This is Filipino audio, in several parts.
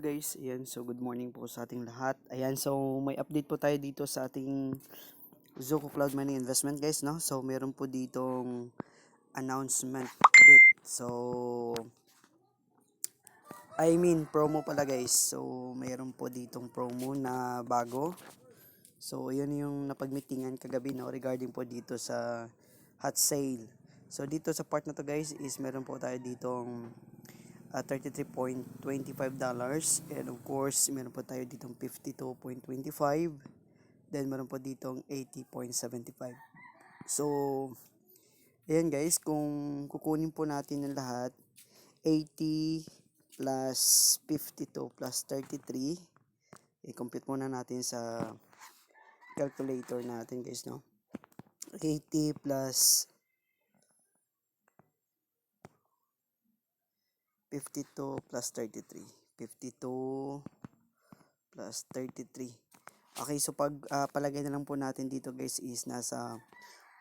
Guys, ayan, so good morning po sa ating lahat. Ayan, so may update po tayo dito sa ating Zoco Cloud Money Investment guys, no? So meron po ditong announcement ulit. So promo pala guys. So meron po ditong promo na bago. So yun yung napagmitingan kagabi, no, regarding po dito sa hot sale. So dito sa part na to guys is meron po tayo ditong $33.25, and of course meron po tayo ditong 52.25, then meron po ditong 80.75. So ayan guys, kung kukunin po natin ng lahat, 80 plus 52 plus 33, i-compute muna natin sa calculator natin guys, no? 80 plus 52 plus 33. 52 plus 33. Okay, so pag palagay na lang po natin dito guys is nasa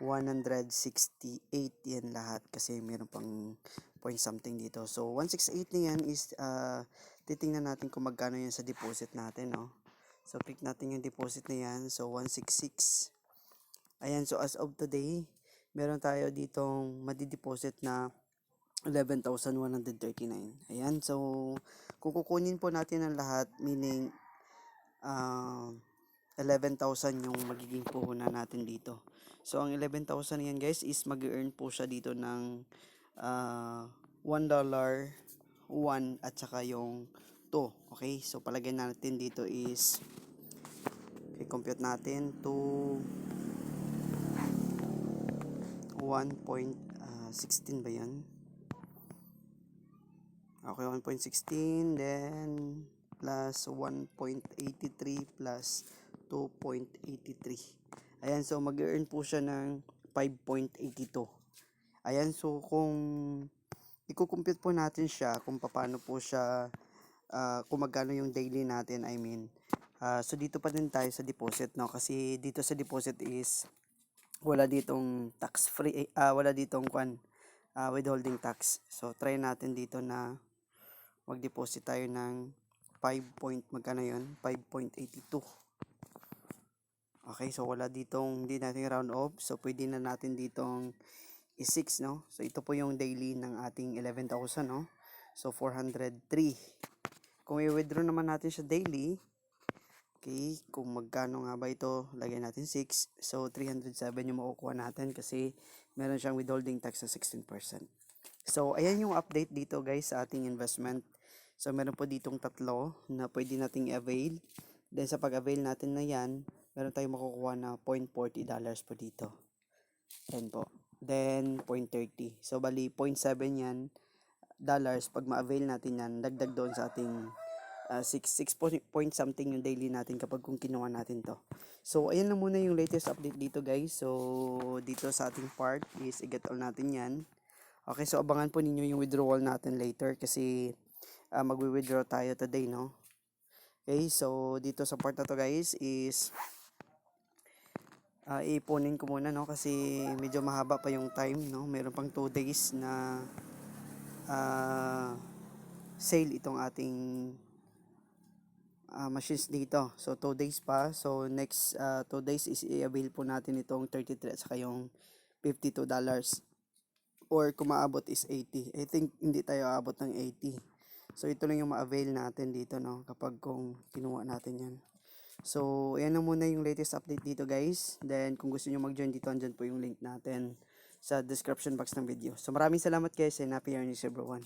168 yan lahat kasi meron pang point something dito. So 168 na yan is titingnan natin kung magkano yan sa deposit natin, no? So click natin yung deposit na yan. So 166. Ayan, so as of today, meron tayo ditong madideposit na 11,139. Ayan, so kung kukunin po natin ang lahat, meaning 11,000 yung magiging puhunan natin dito. So ang 11,000 yan guys is mag-earn po siya dito ng $1, 1 at saka yung 2. Okay, so palagay natin dito is i-compute natin to 1.16 ba yan? Okay, 1.16 then plus 1.83 plus 2.83. Ayan, so mag-earn po siya ng 5.82. Ayan, so kung i-compute po natin siya kung paano po siya kung magkano yung daily natin, so dito pa din tayo sa deposit, no? Kasi dito sa deposit is wala ditong tax free, wala ditong withholding tax. So try natin dito na mag-deposit tayo ng 5.82. Okay, so wala ditong, hindi natin round off. So pwede na natin ditong i-6, no? So ito po yung daily ng ating 11,000, no? So 403. Kung i-withdraw naman natin siya daily, okay, kung magkano nga ba ito, lagyan natin 6. So 307 yung makukuha natin kasi meron siyang withholding tax na 16%. So ayan yung update dito guys sa ating investment. So meron po ditong tatlo na pwede nating i-avail. Then sa pag-avail natin na yan, meron tayong makukuha na $0.40 po dito. Yan po. Then 0.30. So bali 0.7 yan dollars pag ma-avail natin yan, dagdag doon sa ating 6 point something yung daily natin kapag kung kinuha natin to. So ayan lang muna yung latest update dito guys. So dito sa ating part is i-get all natin yan. Okay, so abangan po ninyo yung withdrawal natin later kasi magwi-withdraw tayo today, no? Okay, so dito sa part na to guys is ipunin ko muna, no, kasi medyo mahaba pa yung time, no? Meron pang 2 days na sale itong ating machines dito. So 2 days pa. So next 2 days is i-avail po natin itong 33 at saka yung $52. Or kung maabot is 80. I think hindi tayo aabot ng 80. So ito lang yung ma-avail natin dito, no, kapag kung kinuha natin yan. So ayan na muna yung latest update dito guys. Then kung gusto nyo mag-join dito, andyan po yung link natin sa description box ng video. So maraming salamat guys and happy earnings everyone.